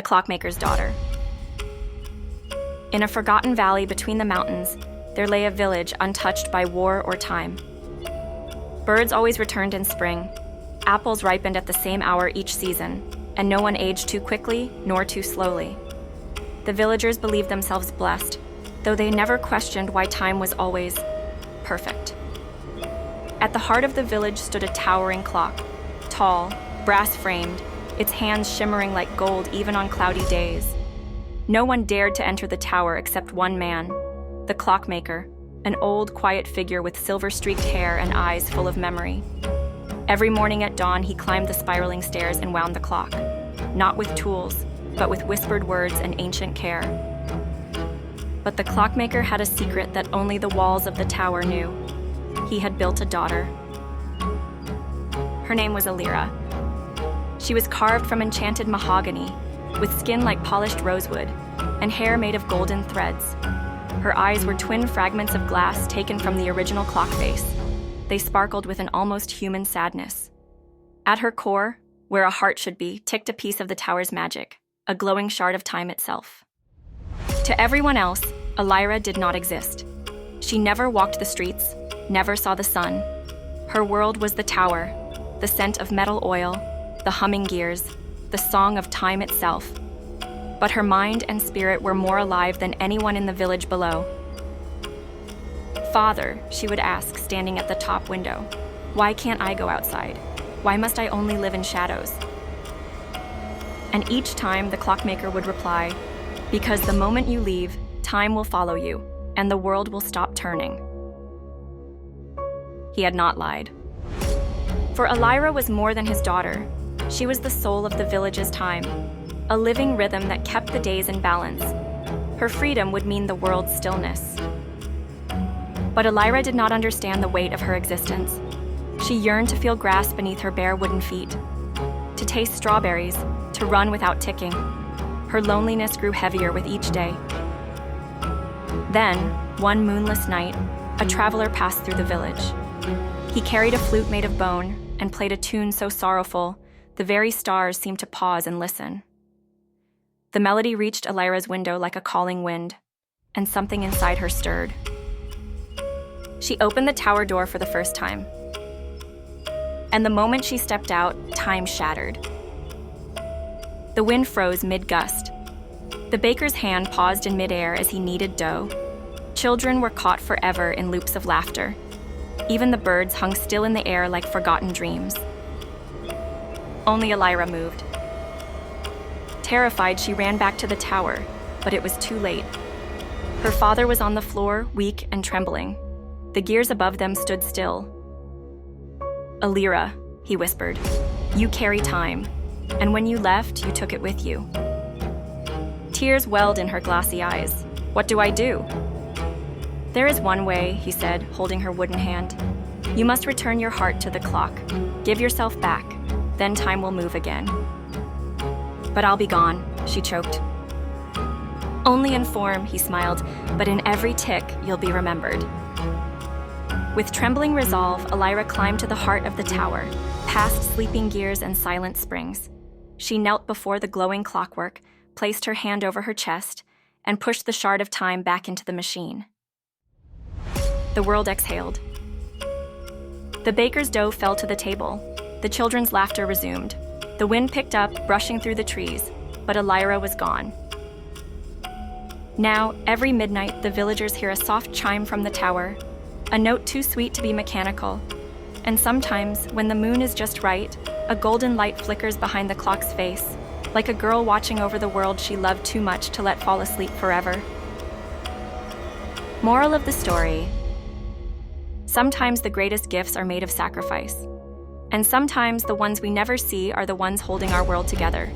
the Clockmaker's daughter. In a forgotten valley between the mountains, there lay a village untouched by war or time. Birds always returned in spring, apples ripened at the same hour each season, and no one aged too quickly nor too slowly. The villagers believed themselves blessed, though they never questioned why time was always perfect. At the heart of the village stood a towering clock, tall, brass-framed, its hands shimmering like gold even on cloudy days. No one dared to enter the tower except one man, the Clockmaker, an old, quiet figure with silver-streaked hair and eyes full of memory. Every morning at dawn, he climbed the spiraling stairs and wound the clock, not with tools, but with whispered words and ancient care. But the Clockmaker had a secret that only the walls of the tower knew. He had built a daughter. Her name was Elira. She was carved from enchanted mahogany, with skin like polished rosewood, and hair made of golden threads. Her eyes were twin fragments of glass taken from the original clock face. They sparkled with an almost human sadness. At her core, where a heart should be, ticked a piece of the tower's magic, a glowing shard of time itself. To everyone else, Elira did not exist. She never walked the streets, never saw the sun. Her world was the tower, the scent of metal oil, the humming gears, the song of time itself. But her mind and spirit were more alive than anyone in the village below. "Father," she would ask, standing at the top window, "why can't I go outside? Why must I only live in shadows?" And each time the Clockmaker would reply, "Because the moment you leave, time will follow you, and the world will stop turning." He had not lied. For Elira was more than his daughter. She was the soul of the village's time, a living rhythm that kept the days in balance. Her freedom would mean the world's stillness. But Elira did not understand the weight of her existence. She yearned to feel grass beneath her bare wooden feet, to taste strawberries, to run without ticking. Her loneliness grew heavier with each day. Then, one moonless night, a traveler passed through the village. He carried a flute made of bone and played a tune so sorrowful, the very stars seemed to pause and listen. The melody reached Elira's window like a calling wind, and something inside her stirred. She opened the tower door for the first time. And the moment she stepped out, time shattered. The wind froze mid-gust. The baker's hand paused in midair as he kneaded dough. Children were caught forever in loops of laughter. Even the birds hung still in the air like forgotten dreams. Only Elira moved. Terrified, she ran back to the tower, but it was too late. Her father was on the floor, weak and trembling. The gears above them stood still. "Elira," he whispered, "you carry time, and when you left, you took it with you." Tears welled in her glassy eyes. "What do I do?" "There is one way," he said, holding her wooden hand. "You must return your heart to the clock. Give yourself back. Then time will move again." "But I'll be gone," she choked. "Only in form," he smiled, "but in every tick you'll be remembered." With trembling resolve, Elira climbed to the heart of the tower, past sleeping gears and silent springs. She knelt before the glowing clockwork, placed her hand over her chest, and pushed the shard of time back into the machine. The world exhaled. The baker's dough fell to the table. The children's laughter resumed. The wind picked up, brushing through the trees, but Elira was gone. Now, every midnight, the villagers hear a soft chime from the tower, a note too sweet to be mechanical. And sometimes, when the moon is just right, a golden light flickers behind the clock's face, like a girl watching over the world she loved too much to let fall asleep forever. Moral of the story: sometimes the greatest gifts are made of sacrifice, and sometimes the ones we never see are the ones holding our world together.